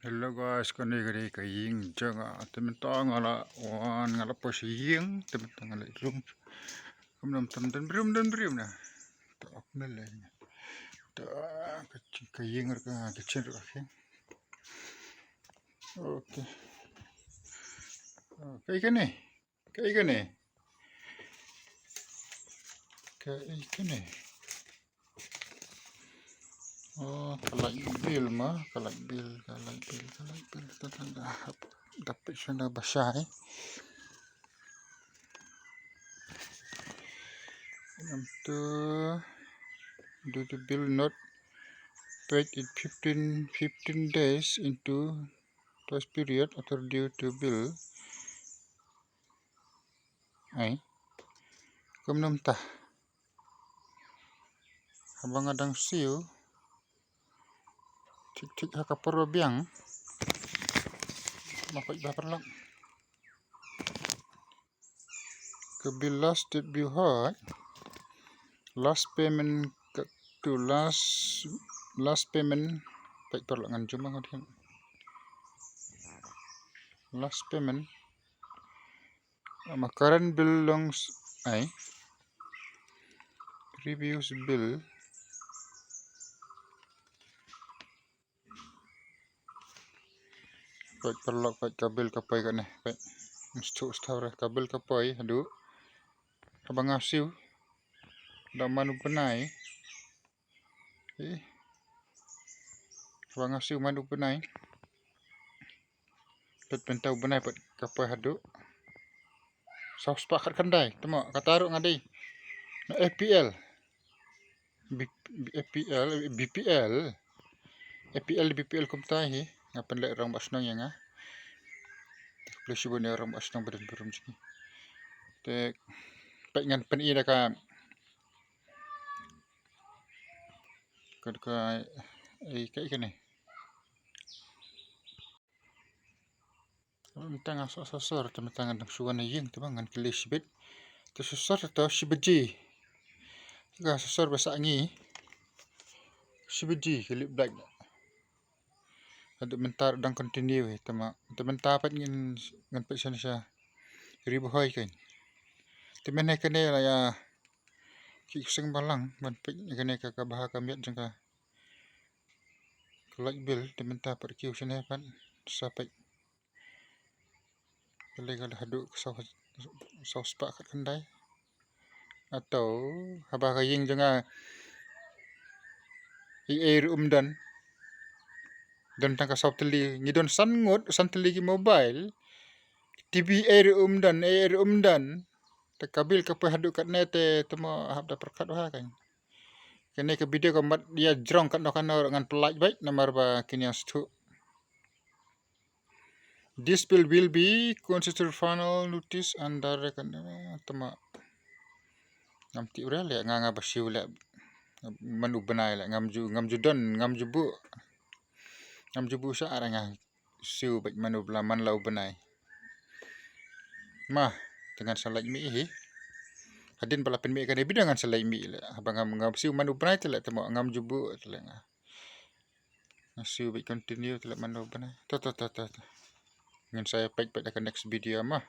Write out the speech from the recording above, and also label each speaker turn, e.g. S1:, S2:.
S1: Hello guys, kani gari kaying jaga tementang ngala wan ngala posiying tementang ngala rum kumnam temden brim na tak mele tak kaying ka kecil ka okey kayak gini oh kalak bil tanda dapat sana basah tu do the bill not paid in 15 days into this period after due to bill ay kumnam tah habang adang siu tik hakaparo biang mapai baperlak ke bill last date view hot last payment to last payment baik perlangan cuma ngadian last payment current bill longs ay reviews bill baik perlak baik kabel kapai kan baik mesti ustara kabel kapai hadu abang asiu dah manu penai abang asiu manu penai pentau benai pat kapai hadu saus pakat kandai temo kataru ngadi FPL BPL kumtai ngapan lek orang basnang yang Plus bunyi orang basnang berum sini tek pek ngan pen ida ka kayak gini tentang asasor tentang suwan ying temangan kilisbit tu susor atau sibeji ga susor bahasa ngi sibeji kilip black ada mentar dan continue tementar pat ngan pesan sa ribu hoy kan temen hai kene la ya ki sing balang man pe kene ka bah kamiat jangka light bill tementar pat ki sene pat sampai legal hadu saus pak kat kendai atau habah kaying janga air dan tangka sauteli ngidon santeli ki mobile TV air takabil ka hadu kat nete temo habda perkat ha kan kene ke video kamat dia jrong kat no ngan pelaj baik nomor ba kini astu this bill will be considered final notice and direct temo ngamti ura le nganga basiu le manu benai le ngam jubu sa aranga siu baik manu belaman lau benai mah dengan salaj mi hi hadin bala pen mi kan bidangan salaj mi le abang ngam siu manu benai tele temo ngam jubu tele siu baik continue tele manu benai to ngan saya baik pada next video mah